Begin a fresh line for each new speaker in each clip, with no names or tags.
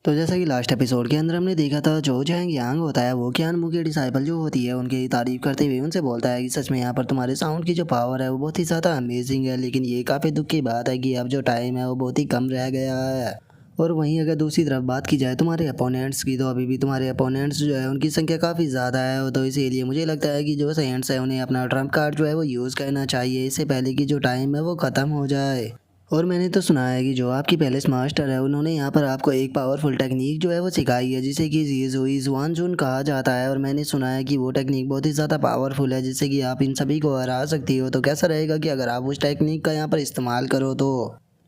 तो जैसा कि लास्ट एपिसोड के अंदर हमने देखा था, जो जैंग यांग होता है वो कियान मू की डिसाइपल जो होती है उनकी तारीफ करते हुए उनसे बोलता है कि सच में यहाँ पर तुम्हारे साउंड की जो पावर है वो बहुत ही ज़्यादा अमेजिंग है, लेकिन ये काफ़ी दुख की बात है कि अब जो टाइम है वो बहुत ही कम रह गया है। और वहीं अगर दूसरी तरफ बात की जाए तुम्हारे अपोनेंट्स की, तो अभी भी तुम्हारे अपोनेंट्स जो है उनकी संख्या काफ़ी ज़्यादा है। तो इसीलिए मुझे लगता है कि जो सेंट्स है उन्हें अपना ट्रम्प कार्ड जो है वो यूज़ करना चाहिए, इससे पहले कि जो टाइम है वो ख़त्म हो जाए। और मैंने तो सुना है कि जो आपकी पैलेस मास्टर है उन्होंने यहाँ पर आपको एक पावरफुल टेक्निक जो है वो सिखाई है, जिसे कि ज़ीज़ुई ज़ुआनजुन कहा जाता है। और मैंने सुना है कि वो टेक्निक बहुत ही ज़्यादा पावरफुल है, जिससे कि आप इन सभी को हरा सकती हो। तो कैसा रहेगा कि अगर आप उस टेक्निक का यहाँ पर इस्तेमाल करो तो।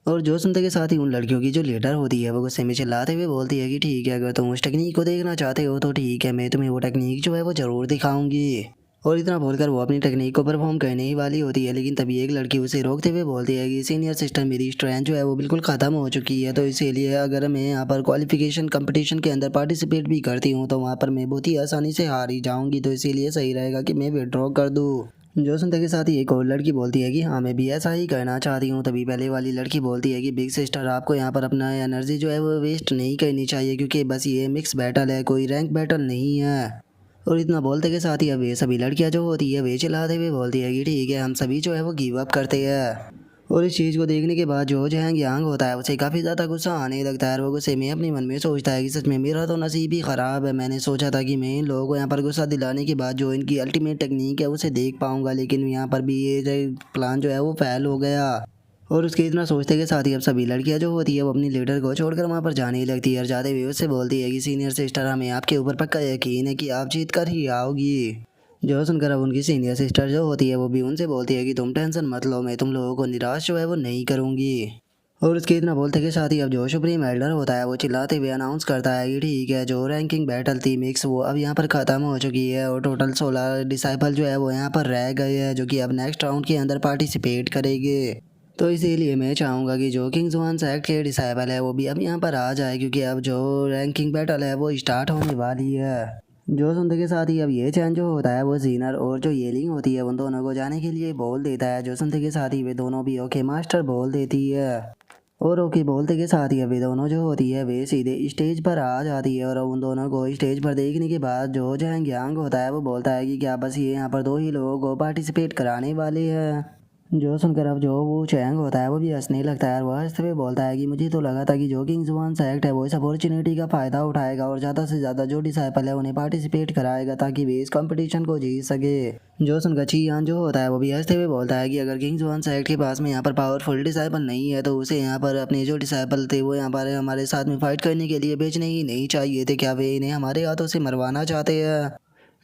और जो सुनते के साथ ही उन लड़कियों की जो लीडर होती है वो गुस्से में चिल्लाते हुए बोलती है कि ठीक है, अगर तुम उस टेक्निक को देखना चाहते हो तो ठीक है, मैं तुम्हें वो टेक्निक जो है वो ज़रूर दिखाऊंगी। और इतना बोलकर वो अपनी टेक्निक को परफॉर्म करने ही वाली होती है, लेकिन तभी एक लड़की उसे रोकते हुए बोलती है कि सीनियर सिस्टर, मेरी स्ट्रेंथ जो है वो बिल्कुल ख़त्म हो चुकी है। तो इसीलिए अगर मैं यहाँ पर क्वालिफिकेशन कंपटीशन के अंदर पार्टिसिपेट भी करती हूँ तो वहाँ पर मैं बहुत ही आसानी से हार ही जाऊँगी। तो इसीलिए सही रहेगा कि मैं विड्रॉ कर दूँ। जो सुनते के साथ ही एक और लड़की बोलती है कि हाँ, मैं भी ऐसा ही करना चाहती हूँ। तभी पहले वाली लड़की बोलती है कि बिग सिस्टर, आपको यहाँ पर अपना एनर्जी जो है वो वेस्ट नहीं करनी चाहिए, क्योंकि बस ये मिक्स बैटल है, कोई रैंक बैटल नहीं है। और इतना बोलते के साथ ही अब ये सभी लड़कियां जो होती है वे चिल्लाते हुए बोलती है कि ठीक है, हम सभी जो है वो गिव अप करते हैं। और इस चीज़ को देखने के बाद जो जैंग यांग होता है उसे काफ़ी ज़्यादा गुस्सा आने लगता है। और वो गुस्से में अपने मन में सोचता है कि सच में मेरा तो नसीब ही ख़राब है। मैंने सोचा था कि मैं इन लोगों को यहाँ पर गुस्सा दिलाने के बाद जो इनकी अल्टीमेट टेक्निक है उसे देख पाऊंगा, लेकिन यहाँ पर भी ये जो प्लान जो है वो फेल हो गया। और उसके इतना सोचते के साथ ही अब सभी लड़कियां जो होती है वो अपनी लीडर को छोड़कर वहाँ पर जाने ही लगती है। और जाते हुए उससे बोलती है कि सीनियर सिस्टर, हमें आपके ऊपर पक्का यकीन है कि आप जीत कर ही आओगी। जो सुनकर अब उनकी सीनियर सिस्टर जो होती है वो भी उनसे बोलती है कि तुम टेंशन मत लो, मैं तुम लोगों को निराश जो है वो नहीं करूँगी। और उसके इतना बोलते के साथ ही अब जो सुप्रीम एल्डर होता है वो चिल्लाते हुए अनाउंस करता है कि ठीक है, जो रैंकिंग बैटल थी मिक्स वो अब यहाँ पर ख़त्म हो चुकी है और टोटल 16 डिसाइपल जो है वो यहाँ पर रह गए हैं, जो कि अब नेक्स्ट राउंड के अंदर पार्टिसिपेट करेंगे। तो इसीलिए मैं चाहूँगा कि जो किंग्स वन सेक्ट के डिसाइबल है वो भी अब यहाँ पर आ जाए, क्योंकि अब जो रैंकिंग बैटल है वो स्टार्ट होने वाली है। जो सुनते के साथ ही अब ये चैन जो होता है वो जीनर और जो येलिंग होती है उन दोनों को जाने के लिए बोल देता है। जो सुनते के साथ ही वे दोनों भी ओके मास्टर बोल देती है। और ओके बोलते के साथ ही वे दोनों जो होती है वे सीधे स्टेज पर आ जाती है। और उन दोनों को स्टेज पर देखने के बाद जो जैंग यांग होता है वो बोलता है कि क्या बस ये यहाँ पर दो ही लोगों को पार्टिसिपेट कराने वाले हैं। जो सुनकर अब जो वो चैंग होता है वो भी हंसने लगता है। और वह हंसते हुए बोलता है कि मुझे तो लगा था कि जो किंग्स वन सेलेक्ट है वो इस अपॉर्चुनिटी का फ़ायदा उठाएगा और ज़्यादा से ज़्यादा जो डिसाइपल है उन्हें पार्टिसिपेट कराएगा, ताकि वे इस कंपटीशन को जीत सके। जो सुनकर चियान जो होता है वो भी हंसते हुए बोलता है कि अगर किंग्स वन सेलेक्ट के पास में यहाँ पर पावरफुल डिसाइपल नहीं है तो उसे यहाँ पर अपने जो डिसाइपल थे वो यहाँ पर हमारे साथ में फाइट करने के लिए भेजने ही नहीं चाहिए थे। क्या वे इन्हें हमारे हाथों से मरवाना चाहते हैं?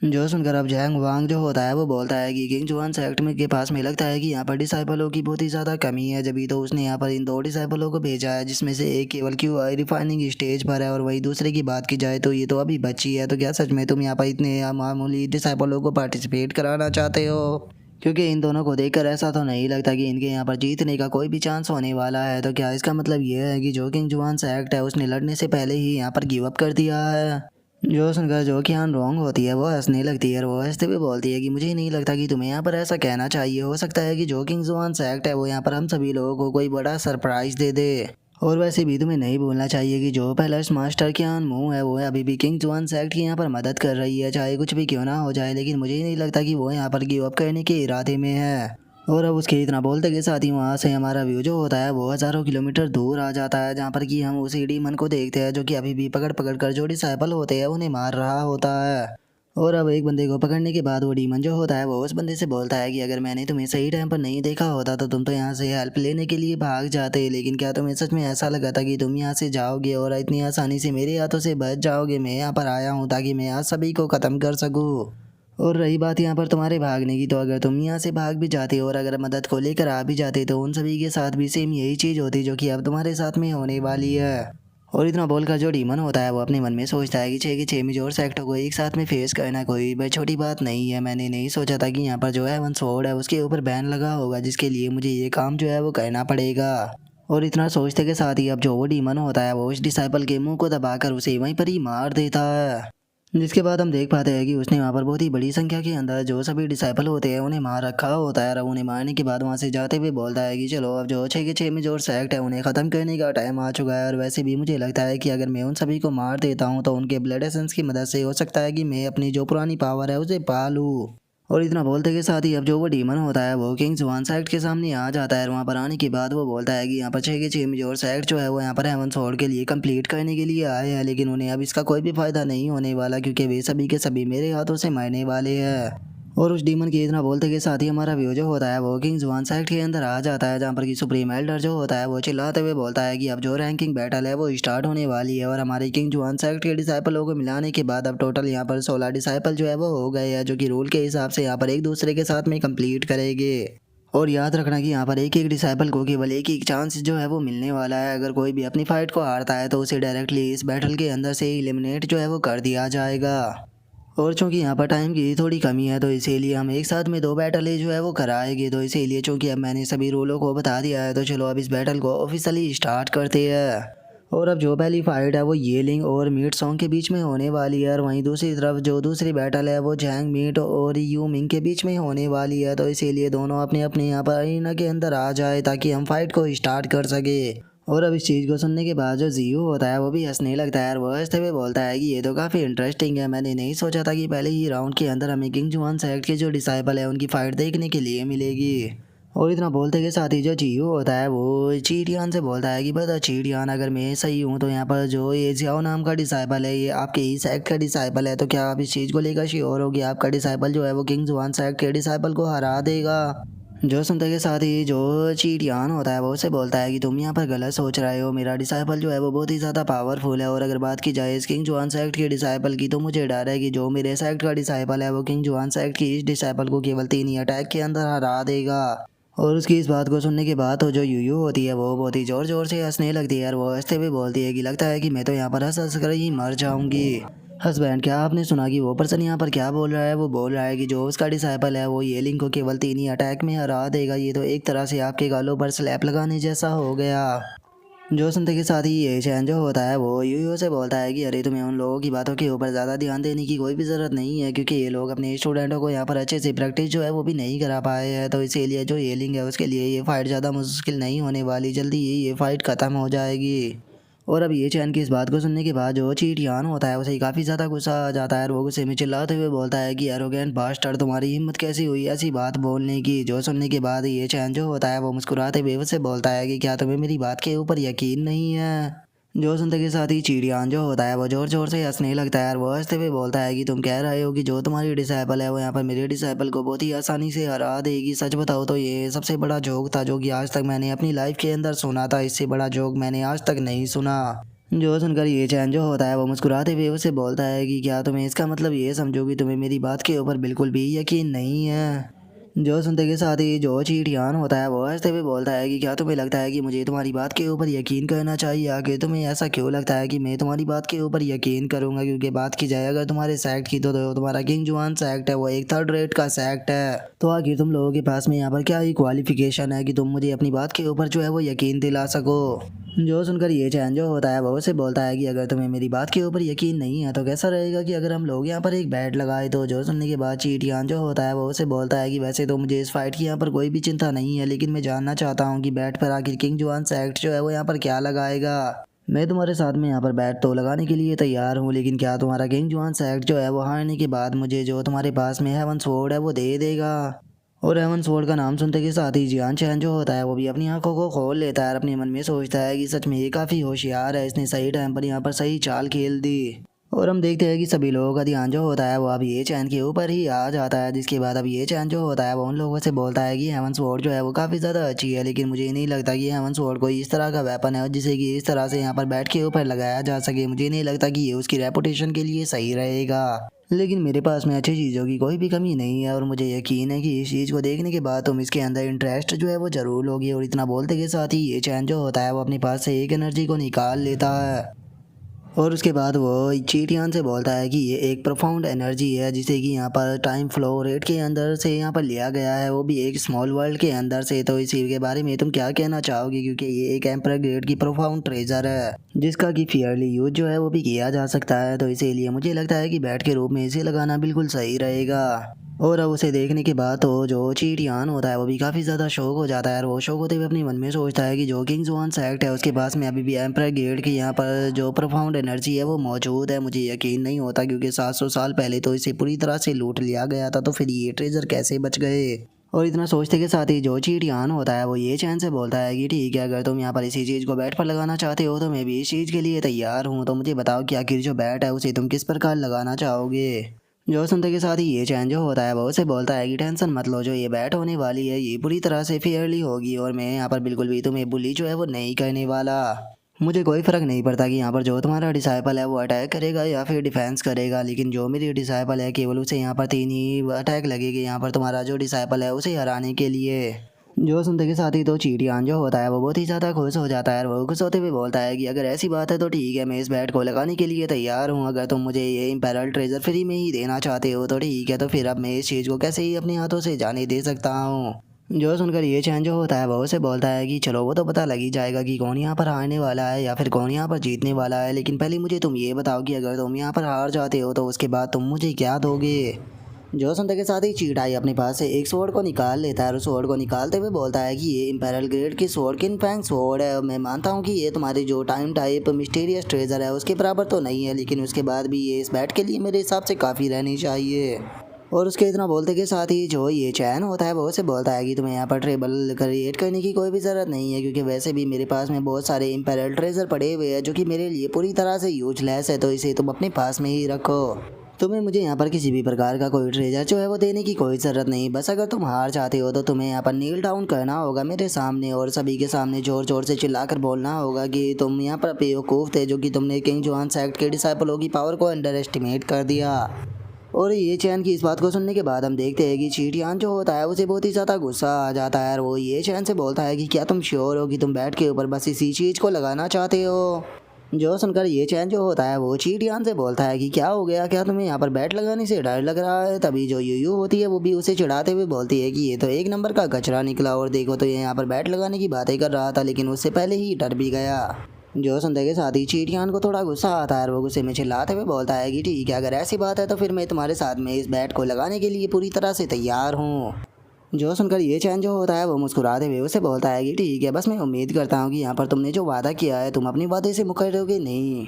जो सुनकर अब जैंग वांग जो होता है वो बोलता है कि किंग जुआन सेक्ट में के पास में लगता है कि यहाँ पर डिसाइपलों की बहुत ही ज़्यादा कमी है, जब तो उसने यहाँ पर इन दो डिसाइपलों को भेजा है, जिसमें से एक केवल क्यू आई रिफाइनिंग स्टेज पर है और वही दूसरे की बात की जाए तो ये तो अभी बची है। तो क्या सच में तुम यहाँ पर इतने मामूली डिसाइपलों को पार्टिसिपेट कराना चाहते हो? क्योंकि इन दोनों को देखकर ऐसा तो नहीं लगता कि इनके यहाँ पर जीतने का कोई भी चांस होने वाला है। तो क्या इसका मतलब ये है कि जो किंग जुआन सेक्ट है उसने लड़ने से पहले ही यहाँ पर गिव अप कर दिया है? जो सुनकर जो कियान रॉन्ग होती है वो हंसने लगती है और वो हंसते हुए बोलती है कि मुझे नहीं लगता कि तुम्हें यहाँ पर ऐसा कहना चाहिए। हो सकता है कि जो किंग जुआन सेक्ट है वो यहाँ पर हम सभी लोगों को कोई बड़ा सरप्राइज दे दे। और वैसे भी तुम्हें नहीं भूलना चाहिए कि जो पैलेस मास्टर कियान मू है वो अभी भी किंग जुआन सेक्ट की यहाँ पर मदद कर रही है, चाहे कुछ भी क्यों ना हो जाए। लेकिन मुझे नहीं लगता कि वो यहाँ पर गिव अप करने के इरादे में है। और अब उसके इतना बोलते के साथ ही वहाँ से हमारा व्यू जो होता है वो हज़ारों किलोमीटर दूर आ जाता है, जहाँ पर कि हम उसी डीमन को देखते हैं जो कि अभी भी पकड़ पकड़ कर जो डिसाइपल होते हैं उन्हें मार रहा होता है। और अब एक बंदे को पकड़ने के बाद वो डीमन जो होता है वो उस बंदे से बोलता है कि अगर मैंने तुम्हें सही टाइम पर नहीं देखा होता तो तुम तो यहाँ से हेल्प लेने के लिए भाग जाते, लेकिन क्या तुम्हें सच में ऐसा लगा था कि तुम यहाँ से जाओगे और इतनी आसानी से मेरे हाथों से बच जाओगे? मैं यहाँ पर आया हूँ ताकि मैं आज सभी को ख़त्म कर सकूँ। और रही बात यहाँ पर तुम्हारे भागने की, तो अगर तुम यहाँ से भाग भी जाते और अगर मदद को लेकर आ भी जाते तो उन सभी के साथ भी सेम यही चीज़ होती जो कि अब तुम्हारे साथ में होने वाली है। और इतना बोलकर जो डीमन होता है वो अपने मन में सोचता है कि 6 के 6 मेजर सेक्टर को एक साथ में फेस करना कोई भाई छोटी बात नहीं है। मैंने नहीं सोचा था कि यहाँ पर जो है वन सोर्ड है उसके ऊपर बैन लगा होगा, जिसके लिए मुझे ये काम जो है वो करना पड़ेगा। और इतना सोचते के साथ ही अब जो वो डीमन होता है वो उस डिसाइपल के मुंह को दबाकर उसे वहीं पर ही मार देता है। जिसके बाद हम देख पाते हैं कि उसने वहाँ पर बहुत ही बड़ी संख्या के अंदर जो सभी डिसाइपल होते हैं उन्हें मार रखा होता है, और उन्हें मारने के बाद वहाँ से जाते हुए बोलता है कि चलो अब जो 6 के 6 में जो सेक्ट है उन्हें ख़त्म करने का टाइम आ चुका है। और वैसे भी मुझे लगता है कि अगर मैं उन सभी को मार देता हूँ तो उनके ब्लड एसेंस की मदद से हो सकता है कि मैं अपनी जो पुरानी पावर है उसे पा लूँ। और इतना बोलते के साथ ही अब जो वो डीमन होता है वो किंग जुआन सेक्ट के सामने आ जाता है। वहाँ पर आने के बाद वो बोलता है कि यहाँ पर 6 के 6 मेजर सेक्ट जो है वो यहाँ पर हेवन स्वॉर्ड के लिए कंप्लीट करने के लिए आए हैं, लेकिन उन्हें अब इसका कोई भी फायदा नहीं होने वाला क्योंकि वे सभी के सभी मेरे हाथों से मरने वाले हैं। और उस डीमन के इतना बोलते के साथ ही हमारा व्यू जो होता है वो किंग जुआन सेक्ट के अंदर आ जाता है, जहाँ पर कि सुप्रीम एल्डर जो होता है वो चिल्लाते हुए बोलता है कि अब जो रैंकिंग बैटल है वो स्टार्ट होने वाली है। और हमारे किंग जुआन सेक्ट के डिसाइपलों को मिलाने के बाद अब टोटल यहाँ पर 16 डिसाइपल जो है वो हो गए हैं, जो कि रूल के हिसाब से यहाँ पर एक दूसरे के साथ में कंप्लीट करेंगे। और याद रखना कि यहाँ पर एक एक डिसाइपल को केवल एक एक चांस जो है वो मिलने वाला है। अगर कोई भी अपनी फाइट को हारता है तो उसे डायरेक्टली इस बैटल के अंदर से एलिमिनेट जो है वो कर दिया जाएगा। और चूंकि यहाँ पर टाइम की थोड़ी कमी है तो इसीलिए हम एक साथ में 2 बैटल जो है वो कराएंगे। तो इसीलिए चूंकि अब मैंने सभी रूलों को बता दिया है तो चलो अब इस बैटल को ऑफिशियली स्टार्ट करते हैं। और अब जो पहली फाइट है वो येलिंग और मीट सॉन्ग के बीच में होने वाली है, और वहीं दूसरी तरफ जो दूसरी बैटल है वो जैंग मीट और यू मिंग के बीच में होने वाली है। तो इसीलिए दोनों अपने अपने यहाँ पर अरीना के अंदर आ जाए ताकि हम फाइट को स्टार्ट कर सके। और अब इस चीज़ को सुनने के बाद जो जियो होता है वो भी हंसने लगता है, और वो हंसते हुए बोलता है कि ये तो काफ़ी इंटरेस्टिंग है, मैंने नहीं सोचा था कि पहले ही राउंड के अंदर हमें किंग जुआन सेक्ट के जो डिसाइपल है उनकी फाइट देखने के लिए मिलेगी। और इतना बोलते के साथ ही जो जियो होता है वो चीटियान से बोलता है कि बता चीटियान, अगर मैं सही हूँ तो यहाँ पर जो ये जियाओ नाम का डिसाइपल है ये आपके ही सेक्ट का डिसाइपल है, तो क्या आप इस चीज़ को लेकर श्योर हो कि आपका डिसाइपल जो है वो किंग जुआन सेक्ट के डिसाइपल को हरा देगा। जो सुनते के साथ ही जो चीटियान होता है वो उसे बोलता है कि तुम यहाँ पर गलत सोच रहे हो, मेरा डिसाइपल जो है वो बहुत ही ज़्यादा पावरफुल है। और अगर बात की जाए इस किंग जुआन सेक्ट के डिसाइपल की तो मुझे डर है कि जो मेरे सेक्ट का डिसाइपल है वो किंग जुआन सेक्ट की इस डिसाइपल को केवल 3 ही अटैक के अंदर हरा देगा। और उसकी इस बात को सुनने के बाद तो जो यूयू होती है वो बहुत ही ज़ोर ज़ोर से हंसने लगती है, और वो हंसते हुए बोलती है कि लगता है कि मैं तो यहाँ पर हंस हंस कर ही मर जाऊंगी। हस्बैंड, क्या आपने सुना कि वो पर्सन यहाँ पर क्या बोल रहा है? वो बोल रहा है कि जो उसका डिसाइपल है वो येलिंग को केवल 3 ही अटैक में हरा देगा। ये तो एक तरह से आपके गालों पर स्लैप लगाने जैसा हो गया। जो सुनते के साथ ही ये चैन जो होता है वो यूयू से बोलता है कि अरे तुम्हें उन लोगों की बातों के ऊपर ज़्यादा ध्यान देने की कोई भी ज़रूरत नहीं है, क्योंकि ये लोग अपने स्टूडेंटों को यहाँ पर अच्छे से प्रैक्टिस जो है वो भी नहीं करा पाए हैं। तो इसीलिए जो येलिंग है उसके लिए ये फाइट ज़्यादा मुश्किल नहीं होने वाली, जल्दी ही ये फाइट ख़त्म हो जाएगी। और अब ये चैन की इस बात को सुनने के बाद जो चीटियान होता है उसे काफ़ी ज़्यादा गुस्सा आ जाता है, और वो गुस्से में चिल्लाते हुए बोलता है कि एरोगेंट बास्टर्ड, तुम्हारी हिम्मत कैसी हुई ऐसी बात बोलने की। जो सुनने के बाद ये चैन जो होता है वो मुस्कुराते हुए उससे बोलता है कि क्या तुम्हें मेरी बात के ऊपर यकीन नहीं है? जो सुनते के साथ ही चिड़ियान जो होता है वो जोर जोर से हंसने लगता है, और वो हंसते हुए बोलता है कि तुम कह रहे हो कि जो तुम्हारी डिसाइपल है वो यहाँ पर मेरे डिसाइपल को बहुत ही आसानी से हरा देगी। सच बताओ तो ये सबसे बड़ा जोक था जो कि आज तक मैंने अपनी लाइफ के अंदर सुना था, इससे बड़ा जोक मैंने आज तक नहीं सुना। जो सुनकर ये चैन जो होता है वो मुस्कुराते हुए उसे बोलता है कि क्या तुम्हें इसका मतलब ये समझो कि तुम्हें मेरी बात के ऊपर बिल्कुल भी यकीन नहीं है? जो सुनते के साथ ही जो चीटियान होता है वो हंसते हुए बोलता है कि क्या तुम्हें लगता है कि मुझे तुम्हारी बात के ऊपर यकीन करना चाहिए? आगे तुम्हें ऐसा क्यों लगता है कि मैं तुम्हारी बात के ऊपर यकीन करूंगा? क्योंकि बात की जाए अगर तुम्हारे सेक्ट की तो तुम्हारा किंग जुआन सेक्ट है वो एक थर्ड रेट का सेक्ट है। तो आखिर तुम लोगों के पास में यहाँ पर क्या ही क्वालिफिकेशन है कि तुम मुझे अपनी बात के ऊपर जो है वो यकीन दिला सको? जो सुनकर ये चैन जो होता है वो उसे बोलता है कि अगर तुम्हें मेरी बात के ऊपर यकीन नहीं है तो कैसा रहेगा कि अगर हम लोग यहाँ पर एक बैट लगाए? तो जो सुनने के बाद चीटियान जो होता है वो उसे बोलता है कि वैसे तो मुझे इस फाइट की यहाँ पर कोई भी चिंता नहीं है, लेकिन मैं जानना चाहता हूँ कि बैट पर आखिर किंग जुआन सेक्ट जो है वो यहाँ पर क्या लगाएगा। मैं तुम्हारे साथ में यहाँ पर बैट तो लगाने के लिए तैयार हूँ, लेकिन क्या तुम्हारा किंग जुआन सेक्ट जो है वो हारने के बाद मुझे जो तुम्हारे पास में हेवन स्वॉर्ड है वो दे देगा? और हेवन स्वॉर्ड का नाम सुनते के साथ ही जियान चैन जो होता है वो भी अपनी आंखों को खोल लेता है और अपने मन में सोचता है कि सच में ये काफ़ी होशियार है, इसने सही टाइम पर यहाँ पर सही चाल खेल दी। और हम देखते हैं कि सभी लोगों का ध्यान जो होता है वो अब ये चैन के ऊपर ही आ जाता है, जिसके बाद अब ये चैन जो होता है वो उन लोगों से बोलता है कि हेवन स्वॉर्ड जो है वो काफ़ी ज़्यादा अच्छी है, लेकिन मुझे नहीं लगता कि हेवन स्वॉर्ड कोई इस तरह का वेपन है जिसे कि इस तरह से यहाँ पर बैट के ऊपर लगाया जा सके। मुझे नहीं लगता कि ये उसकी रेपुटेशन के लिए सही रहेगा, लेकिन मेरे पास में अच्छी चीज़ों की कोई भी कमी नहीं है और मुझे यकीन है कि इस चीज़ को देखने के बाद तुम इसके अंदर इंटरेस्ट जो है वो ज़रूर लोगे। और इतना बोलते के साथ ही ये चैन जो होता है वो अपने पास से एक एनर्जी को निकाल लेता है, और उसके बाद वो चीटियान से बोलता है कि ये एक प्रोफाउंड एनर्जी है जिसे कि यहाँ पर टाइम फ्लो रेट के अंदर से यहाँ पर लिया गया है, वो भी एक स्मॉल वर्ल्ड के अंदर से। तो इसी के बारे में तुम क्या कहना चाहोगे, क्योंकि ये एक एम्पर ग्रेड की प्रोफाउंड ट्रेजर है जिसका कि फेयरली यूज जो है वो भी किया जा सकता है। तो इसीलिए मुझे लगता है कि बैट के रूप में इसे लगाना बिल्कुल सही रहेगा। और अब उसे देखने के बाद तो जो चीटियान होता है वो भी काफ़ी ज़्यादा शौक हो जाता है, और वो शौक होते हुए अपने मन में सोचता है कि जो किंग्स वन सेक्ट है उसके पास में अभी भी एम्पर ग्रेड की यहाँ पर जो प्रोफाउंड एनर्जी है वो मौजूद है। मुझे यकीन नहीं होता क्योंकि 700 साल पहले तो इसे पूरी तरह से लूट लिया गया था, तो फिर ये ट्रेजर कैसे बच गए। और इतना सोचते के साथ ही जो चीटियान होता है वो ये चैन से बोलता है कि ठीक है, अगर तुम यहाँ पर इसी चीज़ को बैट पर लगाना चाहते हो तो मैं भी इस चीज़ के लिए तैयार हूँ। तो मुझे बताओ कि आखिर जो बैट है उसे तुम किस प्रकार लगाना चाहोगे। जो सुनते के साथ ही ये चैन जो होता है वो उसे बोलता है कि टेंशन मत लो, जो ये बैट होने वाली है ये पूरी तरह से फेयरली होगी, और मैं यहाँ पर बिल्कुल भी तुम्हें बुली जो है वो नहीं करने वाला। मुझे कोई फ़र्क नहीं पड़ता कि यहाँ पर जो तुम्हारा डिसाइपल है वो अटैक करेगा या फिर डिफेंस करेगा, लेकिन जो मेरी डिसाइपल है केवल उसे यहाँ पर 3 ही अटैक लगेगी यहाँ पर तुम्हारा जो डिसाइपल है उसे हराने के लिए। जो सुनते के साथ ही तो चीटियान जो होता है वो बहुत ही ज़्यादा खुश हो जाता है, और वो खुश होते हुए बोलता है कि अगर ऐसी बात है तो ठीक है, मैं इस बैट को लगाने के लिए तैयार हूँ। अगर तुम मुझे ये इम्पेरल ट्रेजर फ्री में ही देना चाहते हो तो ठीक है, तो फिर अब मैं इस चीज़ को कैसे ही अपने हाथों से जाने दे सकता हूँ। जो सुनकर ये चैन जो होता है वो उसे बोलता है कि चलो वो तो पता लग ही जाएगा कि कौन यहाँ पर हारने वाला है या फिर कौन यहाँ पर जीतने वाला है, लेकिन पहले मुझे तुम ये बताओ कि अगर तुम यहाँ पर हार जाते हो तो उसके बाद तुम मुझे क्या दोगे। जो सुनते के साथ ही चीटाई अपने पास से एक स्वॉर्ड को निकाल लेता है, और स्वॉर्ड को निकालते हुए बोलता है कि ये इंपेरल ग्रेड की स्वॉर्ड किन फैंग स्वॉर्ड है। मैं मानता हूँ कि ये तुम्हारी जो टाइम टाइप मिस्टीरियस ट्रेजर है उसके बराबर तो नहीं है, लेकिन उसके बाद भी ये इस बैट के लिए मेरे हिसाब से काफ़ी रहनी चाहिए। और उसके इतना बोलते के साथ ही जो ये चैन होता है वो उसे बोलता है कि तुम्हें यहाँ पर ट्रेबल क्रिएट करने की कोई भी ज़रूरत नहीं है, क्योंकि वैसे भी मेरे पास में बहुत सारे इंपेरल ट्रेजर पड़े हुए हैं जो कि मेरे लिए पूरी तरह से यूजलेस है, तो इसे तुम अपने पास में ही रखो। तुम्हें मुझे यहाँ पर किसी भी प्रकार का कोई ट्रेजर जो है वो देने की कोई ज़रूरत नहीं, बस अगर तुम हार चाहते हो तो तुम्हें यहाँ पर नील डाउन करना होगा मेरे सामने, और सभी के सामने ज़ोर ज़ोर से चिल्लाकर बोलना होगा कि तुम यहाँ पर बेवकूफ़ थे जो कि तुमने किंग जुआन सेक्ट के डिसाइपलों की पावर को अंडर एस्टिमेट कर दिया। और ये चैन की इस बात को सुनने के बाद हम देखते हैं कि चीटियान जो होता है उसे बहुत ही ज़्यादा गुस्सा आ जाता है, और वो ये चैन से बोलता है कि क्या तुम श्योर हो कि तुम बैट के ऊपर बस इसी चीज़ को लगाना चाहते हो। जो सुनकर ये चैन जो होता है वो चीटियान से बोलता है कि क्या हो गया, क्या तुम्हें यहाँ पर बैट लगाने से डर लग रहा है। तभी जो यूयू होती है वो भी उसे चिढ़ाते हुए बोलती है कि ये तो एक नंबर का कचरा निकला, और देखो तो ये यहाँ पर बैट लगाने की बातें कर रहा था लेकिन उससे पहले ही डर भी गया। जो सुनते के साथ ही चीटियान को थोड़ा गुस्सा आता है, और वो गुस्से में चिल्लाते हुए बोलता है कि ठीक है, अगर ऐसी बात है तो फिर मैं तुम्हारे साथ में इस बैट को लगाने के लिए पूरी तरह से तैयार हूँ। जो सुनकर ये चैन जो होता है वो मुस्कुराते हुए उसे बोलता है कि ठीक है, बस मैं उम्मीद करता हूँ कि यहाँ पर तुमने जो वादा किया है तुम अपने वादे से मुकरोगे नहीं।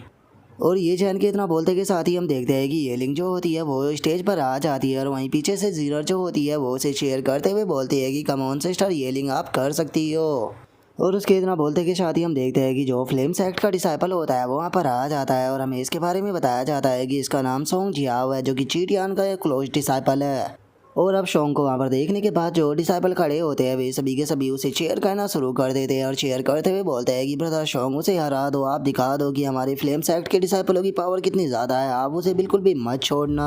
और ये चैन के इतना बोलते के साथ ही हम देखते हैं कि येलिंग जो होती है वो स्टेज पर आ जाती है, और वहीं पीछे से जीनर जो होती है वो उसे शेयर करते हुए बोलती है कि कम ऑन सिस्टर येलिंग, आप कर सकती हो। और उसके इतना बोलते के साथ ही हम देखते हैं कि जो फ्लेम सेक्ट का डिसाइपल होता है वो वहाँ पर आ जाता है, और हमें इसके बारे में बताया जाता है कि इसका नाम सोंग जियाओ है जो कि चीटियान का एक क्लोज डिसाइपल है। और अब शोंग को वहाँ पर देखने के बाद जो डिसाइपल खड़े होते हैं वे सभी के सभी उसे चेयर करना शुरू कर देते हैं, और चेयर करते हुए बोलते हैं कि ब्रदर शोंग, उसे हरा दो, आप दिखा दो कि हमारे फ्लेम सेक्ट के डिसाइपलों की पावर कितनी ज़्यादा है, आप उसे बिल्कुल भी मत छोड़ना।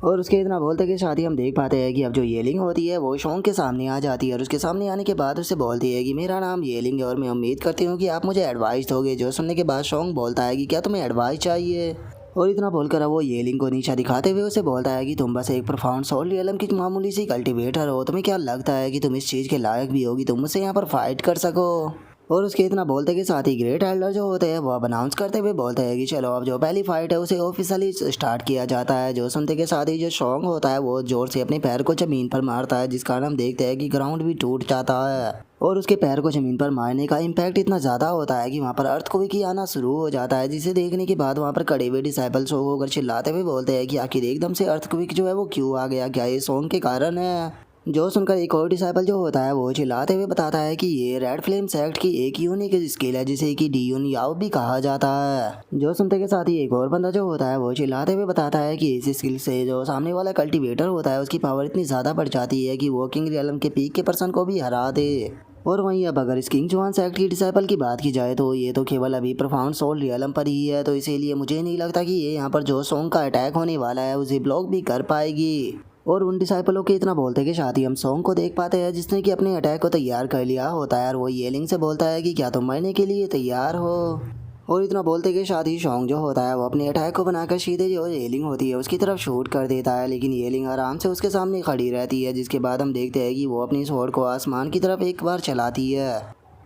और उसके इतना बोलते के साथ ही हम देख पाते हैं कि अब जो येलिंग होती है वो शोंग के सामने आ जाती है, और उसके सामने आने के बाद उसे बोलती है कि मेरा नाम येलिंग है और मैं उम्मीद करती हूँ कि आप मुझे एडवाइस दोगे। जो सुनने के बाद शोंग बोलता है कि क्या तुम्हें एडवाइस चाहिए। और इतना बोलकर अब वो येलिंग को नीचा दिखाते हुए उसे बोलता है कि तुम बस एक प्रोफाउंड सोल रियलम की मामूली सी कल्टीवेटर हो, तुम्हें क्या लगता है कि तुम इस चीज़ के लायक भी होगी तुम मुझसे यहाँ पर फाइट कर सको। और उसके इतना बोलते के साथ ही ग्रेट एल्डर जो होते हैं वो अब अनाउंस करते हुए बोलते हैं कि चलो अब जो पहली फाइट है उसे ऑफिशियली स्टार्ट किया जाता है। जो सुनते के साथ ही जो शोंग होता है वो जोर से अपने पैर को जमीन पर मारता है, जिस कारण हम देखते हैं कि ग्राउंड भी टूट जाता है, और उसके पैर को जमीन पर मारने का इम्पैक्ट इतना ज़्यादा होता है कि वहाँ पर अर्थक्वेक ही आना शुरू हो जाता है, जिसे देखने के बाद वहाँ पर खड़े हुए डिसाइपल्स होकर चिल्लाते हुए बोलते हैं कि आखिर एकदम से अर्थक्वेक जो है वो क्यों आ गया, क्या ये सॉन्ग के कारण है। जो सुनकर एक और डिसाइपल जो होता है वो चिल्लाते हुए बताता है कि ये रेड फ्लेम सेक्ट की एक यूनिक स्किल है जिसे कि डीयून याओ भी कहा जाता है। जो सुनते के साथ ही एक और बंदा जो होता है वो चिल्लाते हुए बताता है कि इस स्किल से जो सामने वाला कल्टीवेटर होता है उसकी पावर इतनी ज़्यादा बढ़ जाती है कि वो किंग रियलम के पीक के पर्सन को भी हरा दे। और वहीं अब अगर इस किंग जुआन सेक्ट की डिसाइपल की बात की जाए तो ये तो केवल अभी प्रोफाउंड सोल रियलम पर ही है, तो इसीलिए मुझे नहीं लगता कि ये यहाँ पर जो सॉन्ग का अटैक होने वाला है उसे ब्लॉक भी कर पाएगी। और उन डिसाइपलों के इतना बोलते के साथ ही हम सॉन्ग को देख पाते हैं जिसने कि अपने अटैक को तैयार कर लिया होता है, और वो येलिंग से बोलता है कि क्या तुम मरने के लिए तैयार हो। और इतना बोलते के साथ ही शॉन्ग जो होता है वो अपने अटैक को बनाकर सीधे जो येलिंग होती है उसकी तरफ शूट कर देता है, लेकिन येलिंग आराम से उसके सामने खड़ी रहती है। जिसके बाद हम देखते हैं कि वो अपनी स्वॉर्ड को आसमान की तरफ एक बार चलाती है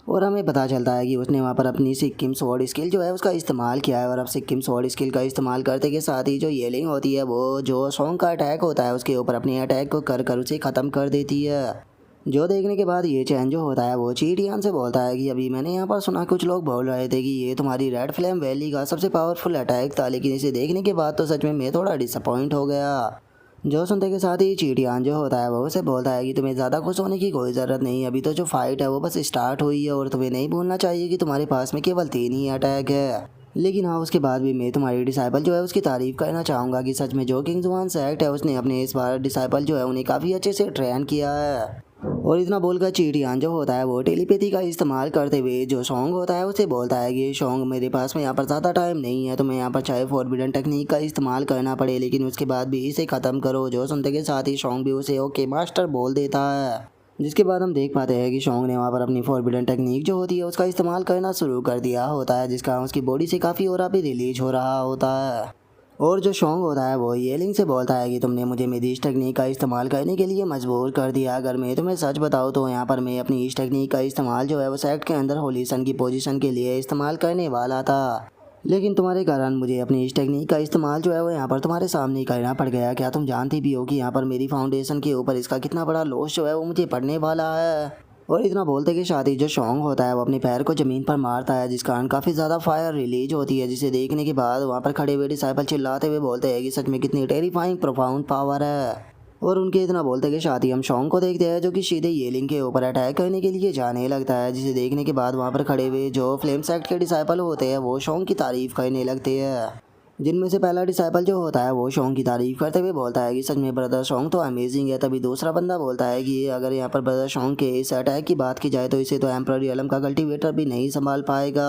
और हमें पता चलता है कि उसने वहाँ पर अपनी सिक्किम स्वॉर्ड स्किल जो है उसका इस्तेमाल किया है। और अब सिक्किम स्वॉर्ड स्किल का इस्तेमाल करते के साथ ही जो येलिंग होती है वो जो शॉन्ग का अटैक होता है उसके ऊपर अपने अटैक को कर कर उसे ख़त्म कर देती है। जो देखने के बाद ये चैन जो होता है वो चीटियान से बोलता है कि अभी मैंने यहाँ पर सुना कुछ लोग बोल रहे थे कि ये तुम्हारी रेड फ्लेम वैली का सबसे पावरफुल अटैक था, लेकिन इसे देखने के बाद तो सच में मैं थोड़ा डिसअपॉइंट हो गया। जो सुनते के साथ ही चीटियान जो होता है वो उसे बोलता है कि तुम्हें ज़्यादा खुश होने की कोई ज़रूरत नहीं है, अभी तो जो फाइट है वो बस स्टार्ट हुई है और तुम्हें नहीं भूलना चाहिए कि तुम्हारे पास में केवल 3 ही अटैक है। लेकिन हाँ, उसके बाद भी मैं तुम्हारी डिसाइपल जो है उसकी तारीफ करना चाहूँगा कि सच में जो किंग जुआन सेक्ट है उसने अपने इस बार डिसाइपल जो है उन्हें काफ़ी अच्छे से ट्रेन किया है। और इतना बोलकर चीटियान जो होता है वो टेलीपैथी का इस्तेमाल करते हुए जो शॉन्ग होता है उसे बोलता है कि शॉन्ग मेरे पास में यहाँ पर ज़्यादा टाइम नहीं है, तो मैं यहाँ पर चाहे फॉरबिडन टेक्निक का इस्तेमाल करना पड़े लेकिन उसके बाद भी इसे ख़त्म करो। जो सुनते के साथ ही शॉन्ग भी उसे ओके मास्टर बोल देता है। जिसके बाद हम देख पाते हैं कि शॉन्ग ने वहाँ पर अपनी फॉरबिडन टेक्निक जो होती है उसका इस्तेमाल करना शुरू कर दिया होता है, जिसका उसकी बॉडी से काफ़ी और भी रिलीज हो रहा होता है। और जो शॉन्ग होता है वो येलिंग से बोलता है कि तुमने मुझे मेरी इस टेक्निक का इस्तेमाल करने के लिए मजबूर कर दिया। अगर मैं तुम्हें सच बताऊँ तो यहाँ पर मैं अपनी इस टेक्निक का इस्तेमाल जो है वो सेक्ट के अंदर होलीसन की पोजीशन के लिए इस्तेमाल करने वाला था, लेकिन तुम्हारे कारण मुझे अपनी इस टेक्निक का इस्तेमाल जो है वो यहाँ पर तुम्हारे सामने ही करना पड़ गया। क्या तुम जानती भी हो कि यहाँ पर मेरी फाउंडेशन के ऊपर इसका कितना बड़ा लॉस जो है वो मुझे पड़ने वाला है। और इतना बोलते के साथ ही जो शॉन्ग होता है वो अपने पैर को ज़मीन पर मारता है, जिस कारण काफ़ी ज़्यादा फायर रिलीज होती है, जिसे देखने के बाद वहाँ पर खड़े हुए डिसाइपल चिल्लाते हुए बोलते हैं कि सच में कितनी टेरिफाइंग प्रोफाउंड पावर है। और उनके इतना बोलते के साथ ही हम शॉन्ग को देखते हैं जो कि सीधे येलिंग के ऊपर अटैक करने के लिए जाने लगता है, जिसे देखने के बाद वहाँ पर खड़े हुए जो फ्लेम सेक्ट के डिसाइपल होते हैं वो शॉन्ग की तारीफ करने लगते हैं। जिनमें से पहला डिसाइपल जो होता है वो शॉन्ग की तारीफ करते हुए बोलता है कि सच में ब्रदर शॉन्ग तो अमेजिंग है। तभी दूसरा बंदा बोलता है कि अगर यहाँ पर ब्रदर शॉन्ग के इस अटैक की बात की जाए तो इसे तो एम्परर रियलम का कल्टीवेटर भी नहीं संभाल पाएगा।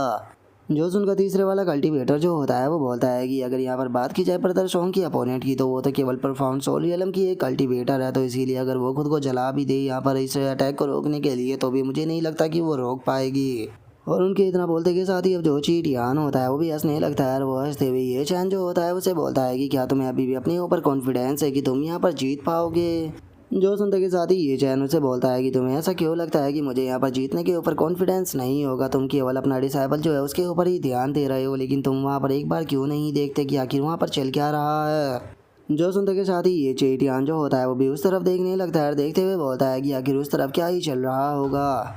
जो सुनकर तीसरे वाला कल्टीवेटर जो होता है वो बोलता है कि अगर यहाँ पर बात की जाए ब्रदर शॉन्ग की अपोनेंट की तो वो तो केवल परफॉर्म सोल रियलम की एक कल्टीवेटर है, तो इसीलिए अगर वो खुद को जला भी दे यहाँ पर इस अटैक को रोकने के लिए तो भी मुझे नहीं लगता कि वो रोक पाएगी। और उनके इतना बोलते के साथ ही अब जो चीटियान होता है वो भी हंसने लगता है। और वो हंसते हुए ये चैन जो होता है उसे बोलता है कि क्या तुम्हें अभी भी अपने ऊपर कॉन्फिडेंस है कि तुम यहाँ पर जीत पाओगे। जो सुनते के साथ ही ये चैन उसे बोलता है कि तुम्हें ऐसा क्यों लगता है कि मुझे यहाँ पर जीतने के ऊपर कॉन्फिडेंस नहीं होगा, तुम केवल अपना डिसाइपल जो है उसके ऊपर ही ध्यान दे रहे हो, लेकिन तुम वहाँ पर एक बार क्यों नहीं देखते कि आखिर वहाँ पर चल क्या रहा है। जो सुनते के साथ ही ये चीटियान जो होता है वो भी उस तरफ देखने लगता है और देखते हुए बोलता है कि आखिर उस तरफ क्या ही चल रहा होगा।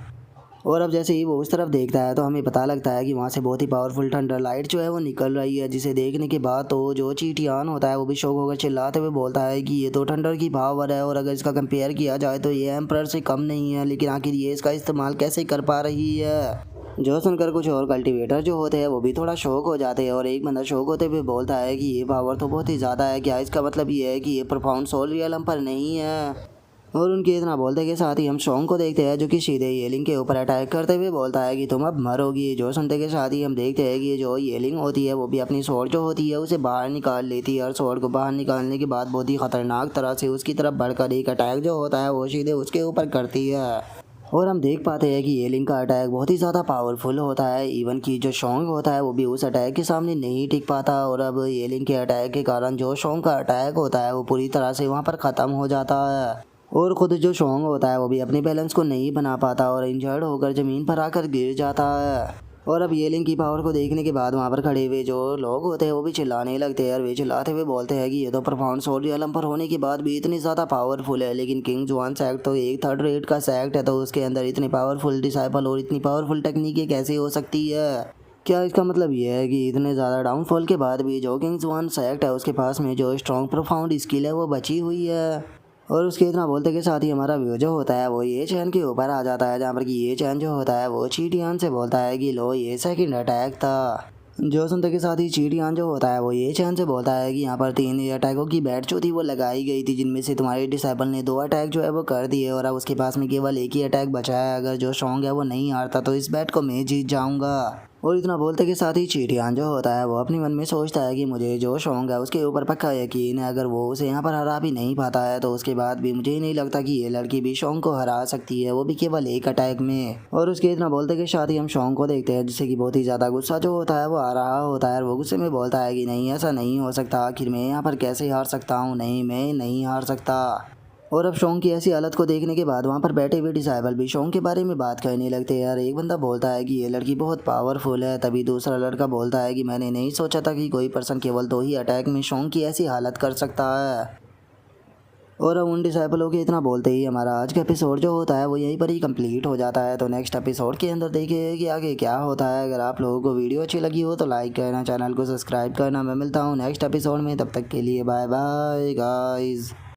और अब जैसे ही वो उस तरफ देखता है तो हमें पता लगता है कि वहाँ से बहुत ही पावरफुल थंडर लाइट जो है वो निकल रही है, जिसे देखने के बाद तो जो चीटियान होता है वो भी शौक होकर चिल्लाते हुए बोलता है कि ये तो थंडर की पावर है और अगर इसका कंपेयर किया जाए तो ये एम्परर से कम नहीं है, लेकिन आखिर ये इसका इस्तेमाल कैसे कर पा रही है। जो सुनकर कुछ और कल्टीवेटर जो होते हैं वो भी थोड़ा शौक हो जाते हैं और एक बंदा शौक होते हुए बोलता है कि ये पावर तो बहुत ही ज़्यादा है, क्या इसका मतलब ये है कि ये प्रोफाउंड सोल रियलम पर नहीं है। और उनके इतना बोलते के साथ ही हम शॉन्ग को देखते हैं जो कि सीधे येलिंग के ऊपर अटैक करते हुए बोलता है कि तुम अब मरोगी। जो सुनते के साथ ही हम देखते हैं कि जो येलिंग होती है वो भी अपनी स्वॉर्ड जो होती है उसे बाहर निकाल लेती है और स्वॉर्ड को बाहर निकालने के बाद बहुत ही खतरनाक तरह से उसकी तरफ बढ़कर एक अटैक जो होता है वो सीधे उसके ऊपर करती है। और हम देख पाते हैं कि येलिंग का अटैक बहुत ही ज़्यादा पावरफुल होता है, इवन कि जो शॉन्ग होता है वो भी उस अटैक के सामने नहीं टिक पाता। और अब येलिंग के अटैक के कारण जो शॉन्ग का अटैक होता है वो पूरी तरह से वहाँ पर ख़त्म हो जाता है और ख़ुद जो शॉन्ग होता है वो भी अपने बैलेंस को नहीं बना पाता और इंजर्ड होकर ज़मीन पर आकर गिर जाता है। और अब येलिंग की पावर को देखने के बाद वहाँ पर खड़े हुए जो लोग होते हैं वो भी चिल्लाने लगते हैं और वे चिल्लाते हुए बोलते हैं कि ये तो प्रोफाउंड सोल रियलम पर होने के बाद भी इतनी ज़्यादा पावरफुल है, लेकिन किंग जुआन सेक्ट तो एक थर्ड रेट का सेक्ट है, तो उसके अंदर इतनी पावरफुल डिसाइपल और इतनी पावरफुल टेक्निकें कैसे हो सकती है। क्या इसका मतलब ये है कि इतने ज़्यादा डाउनफॉल के बाद भी जो किंग जुआन सेक्ट है उसके पास में जो स्ट्रॉन्ग प्रोफाउंड स्किल है वो बची हुई है। और उसके इतना बोलते के साथ ही हमारा व्यू जो होता है वो ये चैन के ऊपर आ जाता है, जहाँ पर कि ये चैन जो होता है वो चीटियान से बोलता है कि लो ये सेकंड अटैक था। जो सुनते के साथ ही चीटियान जो होता है वो ये चैन से बोलता है कि यहाँ पर 3 अटैकों की बैट जो थी वो लगाई गई थी, जिनमें से तुम्हारे डिसाइपल ने 2 अटैक जो है वो कर दिए और अब उसके पास में केवल एक ही अटैक बचा है। अगर जो शॉन्ग है वो नहीं हारता तो इस बैट को मैं जीत जाऊँगा। और इतना बोलते के साथ ही चीटियान जो होता है वो अपनी मन में सोचता है कि मुझे जो शौक है उसके ऊपर पक्का यकीन है, अगर वो उसे यहाँ पर हरा भी नहीं पाता है तो उसके बाद भी मुझे ही नहीं लगता कि ये लड़की भी शौक को हरा सकती है, वो भी केवल एक अटैक में। और उसके इतना बोलते के साथ ही हम शौक को देखते हैं जिससे कि बहुत ही ज़्यादा गुस्सा जो होता है वो आ रहा होता है, और वो गुस्से में बोलता है कि नहीं ऐसा नहीं हो सकता, आखिर मैं यहाँ पर कैसे हार सकता हूँ, नहीं मैं नहीं हार सकता। और अब शोंग की ऐसी हालत को देखने के बाद वहाँ पर बैठे हुए डिसाइबल भी शोंग के बारे में बात करने लगते हैं। यार एक बंदा बोलता है कि ये लड़की बहुत पावरफुल है, तभी दूसरा लड़का बोलता है कि मैंने नहीं सोचा था कि कोई पर्सन केवल 2 ही अटैक में शोंग की ऐसी हालत कर सकता है। और अब उन डिसाइबलों के इतना बोलते ही हमारा आज का एपिसोड जो होता है वो यहीं पर ही कंप्लीट हो जाता है। तो नेक्स्ट एपिसोड के अंदर देखिए कि आगे क्या होता है। अगर आप लोगों को वीडियो अच्छी लगी हो तो लाइक करना, चैनल को सब्सक्राइब करना। मैं मिलता हूँ नेक्स्ट एपिसोड में, तब तक के लिए बाय बाय गाइज़।